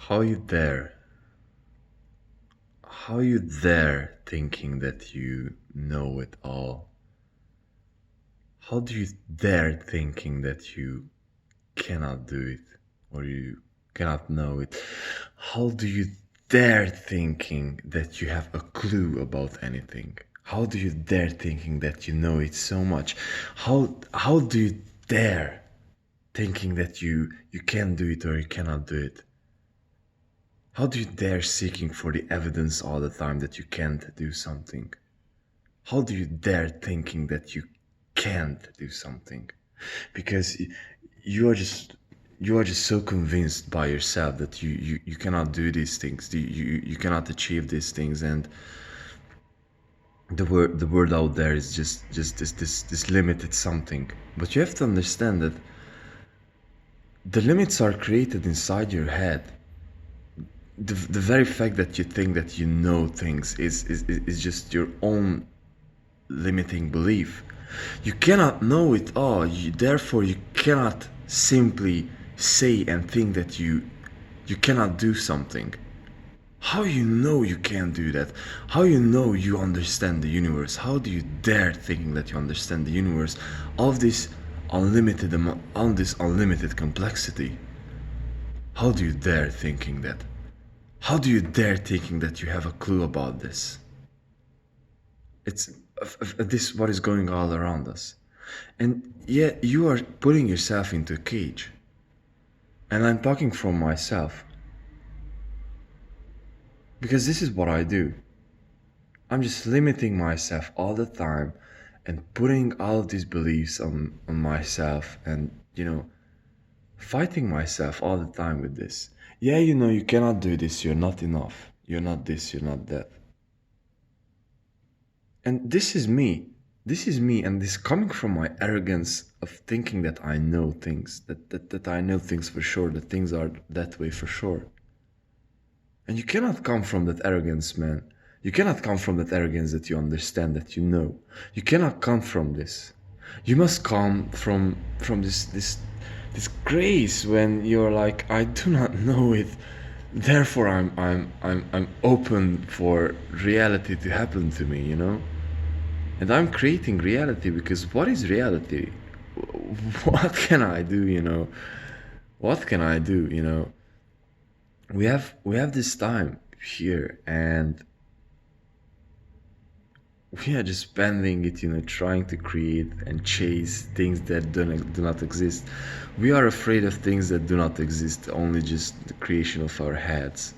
How you dare? How you dare thinking that you know it all? How do you dare thinking that you cannot do it or you cannot know it? How do you dare thinking that you have a clue about anything? How do you dare thinking that you know it so much? How do you dare thinking that you can do it or you cannot do it? How do you dare seeking for the evidence all the time that you can't do something? How do you dare thinking that you can't do something? Because you are just you are just so convinced by yourself that you cannot do these things, you cannot achieve these things, and the word out there is just this limited something. But you have to understand that the limits are created inside your head. The very fact that you think that you know things is just your own limiting belief. You cannot know it all, therefore you cannot simply say and think that you cannot do something. How you know you can't do that? How you know you understand the universe? How do you dare thinking that you understand the universe of this on this unlimited complexity? How do you dare thinking that? How do you dare thinking that you have a clue about this? It's this what is going all around us. And yet you are putting yourself into a cage. And I'm talking from myself. Because this is what I do. I'm just limiting myself all the time and putting all of these beliefs on myself and, fighting myself all the time with this. Yeah, you cannot do this, you're not enough. You're not this, you're not that. And this is me. This is me, and this coming from my arrogance of thinking that I know things, that I know things for sure, that things are that way for sure. And you cannot come from that arrogance, man. You cannot come from that arrogance that you understand, that you know. You cannot come from this. You must come from this grace when you're like, I do not know it. Therefore I'm open for reality to happen to me, And I'm creating reality because what is reality? What can I do? What can I do? We have this time here, and we are just spending it, trying to create and chase things that do not exist. We are afraid of things that do not exist, only just the creation of our heads.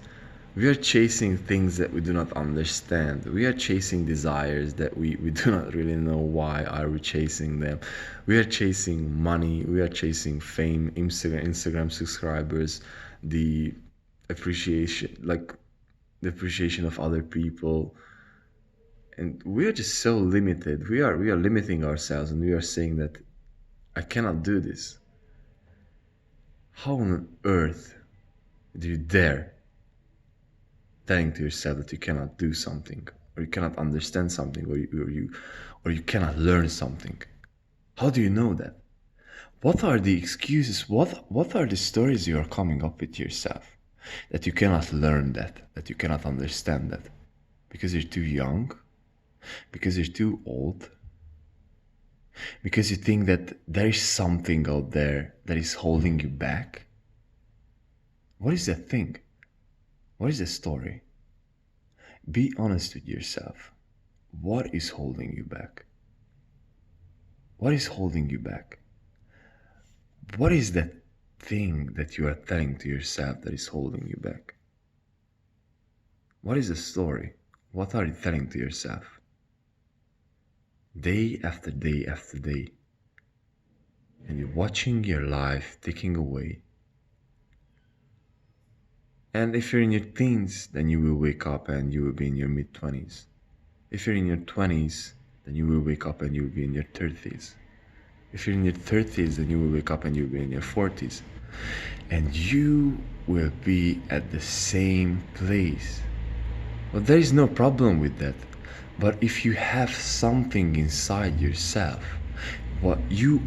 We are chasing things that we do not understand. We are chasing desires that we do not really know why are we chasing them. We are chasing money, we are chasing fame, Instagram subscribers, the appreciation, like the appreciation of other people. And we are just so limited. We are limiting ourselves, and we are saying that I cannot do this. How on earth do you dare telling to yourself that you cannot do something, or you cannot understand something, or you cannot learn something? How do you know that? What are the excuses? What are the stories you are coming up with yourself that you cannot learn that you cannot understand that? Because you're too young? Because you're too old? Because you think that there is something out there that is holding you back? What is that thing? What is the story? Be honest with yourself. What is holding you back? What is holding you back? What is that thing that you are telling to yourself that is holding you back? What is the story? What are you telling to yourself? Day after day after day. And you're watching your life ticking away. And if you're in your teens, then you will wake up and you will be in your mid-20s. If you're in your 20s, then you will wake up and you will be in your 30s. If you're in your 30s, then you will wake up and you will be in your 40s. And you will be at the same place. Well, there is no problem with that. But if you have something inside yourself, what you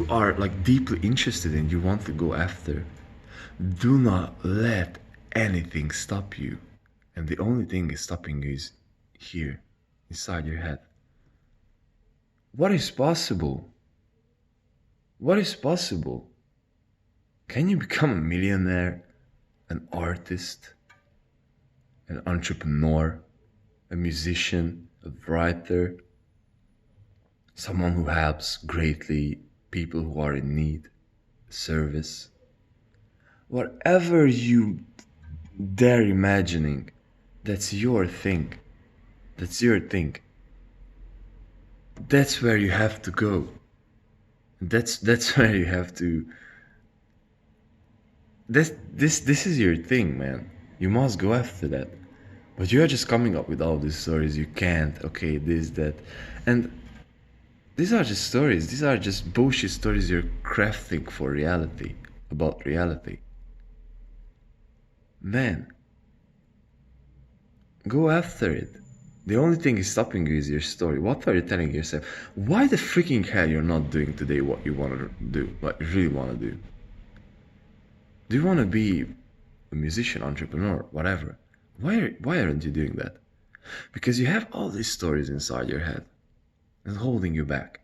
are like deeply interested in, you want to go after, Do not let anything stop you. And the only thing is stopping you is here, inside your head. What is possible? What is possible? Can you become a millionaire, an artist, an entrepreneur, a musician, a writer, someone who helps greatly people who are in need, service? Whatever you dare imagining, that's your thing. That's your thing. That's where you have to go. That's where you have to. This is your thing, man. You must go after that. But you are just coming up with all these stories. You can't. Okay, this, that, and these are just stories. These are just bullshit stories you're crafting for reality, about reality. Man, go after it. The only thing is stopping you is your story. What are you telling yourself? Why the freaking hell you're not doing today what you want to do, what you really want to do? Do you want to be a musician, entrepreneur, whatever? Why aren't you doing that? Because you have all these stories inside your head and holding you back.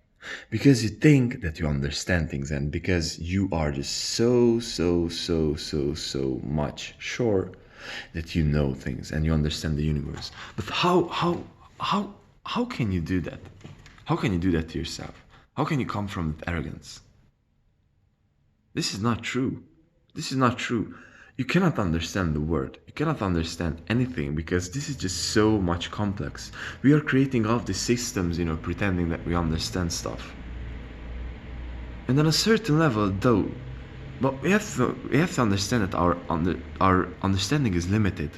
Because you think that you understand things, and because you are just so much sure that you know things and you understand the universe. But how can you do that? How can you do that to yourself? How can you come from arrogance? This is not true. This is not true. You cannot understand the word. You cannot understand anything because this is just so much complex. We are creating all these systems, pretending that we understand stuff. And on a certain level, though, but we have to understand that our understanding is limited.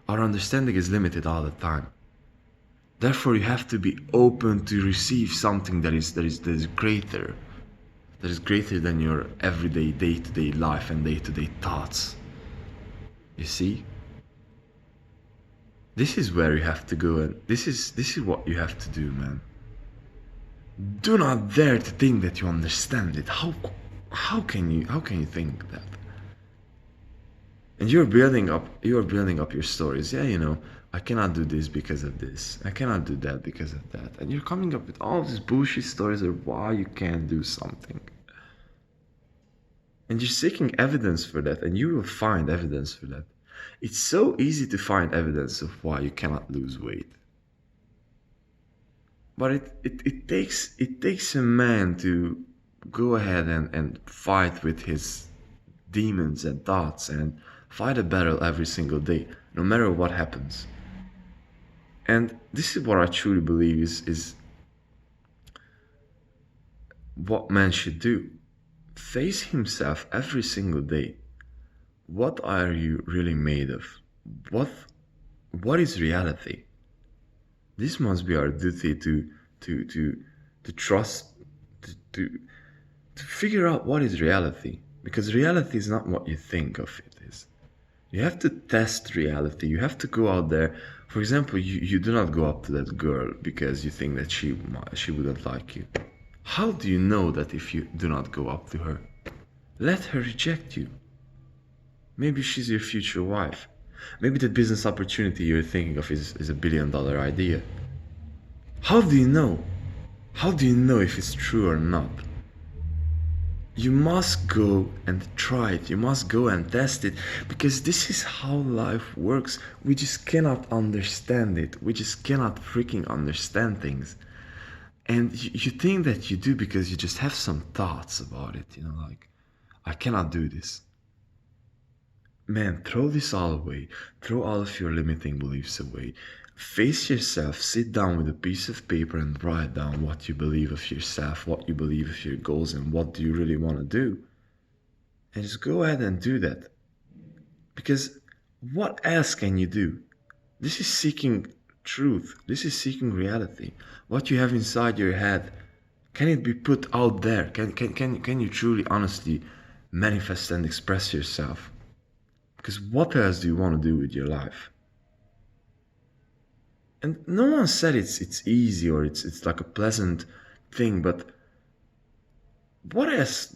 Our understanding is limited all the time. Therefore, you have to be open to receive something that is greater. That is greater than your everyday, day-to-day life and day-to-day thoughts. You see? This is where you have to go, and this is what you have to do, man. Do not dare to think that you understand it. How can you think that? And you're building up your stories. Yeah, I cannot do this because of this. I cannot do that because of that. And you're coming up with all these bullshit stories of why you can't do something. And you're seeking evidence for that, and you will find evidence for that. It's so easy to find evidence of why you cannot lose weight. But it takes a man to go ahead and fight with his demons and thoughts and fight a battle every single day, no matter what happens. And this is what I truly believe is what man should do. Face himself every single day. What are you really made of? What is reality? This must be our duty to trust, to figure out what is reality. Because reality is not what you think of it is. You have to test reality. You have to go out there. For example, you do not go up to that girl because you think that she wouldn't like you. How do you know that if you do not go up to her? Let her reject you. Maybe she's your future wife. Maybe the business opportunity you're thinking of is a $1 billion idea. How do you know? How do you know if it's true or not? You must go and try it. You must go and test it, because this is how life works. We just cannot understand it. We just cannot freaking understand things. And you think that you do because you just have some thoughts about it, like, I cannot do this. Man, throw this all away. Throw all of your limiting beliefs away. Face yourself, sit down with a piece of paper and write down what you believe of yourself, what you believe of your goals, and what do you really want to do. And just go ahead and do that. Because what else can you do? This is seeking truth. This is seeking reality. What you have inside your head, can it be put out there? Can you truly, honestly manifest and express yourself? Because what else do you want to do with your life? And no one said it's easy or it's like a pleasant thing, but What else?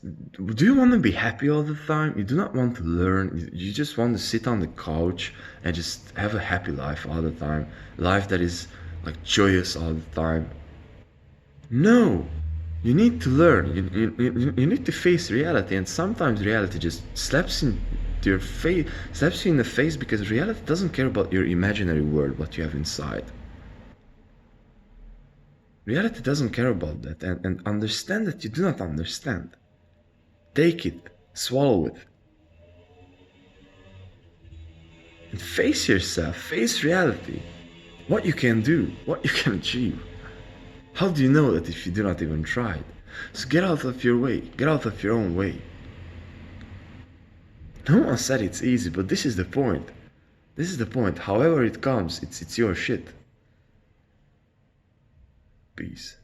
Do you want to be happy all the time? You do not want to learn. You just want to sit on the couch and just have a happy life all the time. Life that is like joyous all the time. No, you need to learn. You need to face reality, and sometimes reality just slaps in your face, slaps you in the face because reality doesn't care about your imaginary world, what you have inside. Reality doesn't care about that, and understand that you do not understand. Take it, swallow it, and face yourself, face reality. What you can do, what you can achieve. How do you know that if you do not even try it? So get out of your way, get out of your own way. No one said it's easy, but this is the point. This is the point. However it comes, it's your shit. Peace.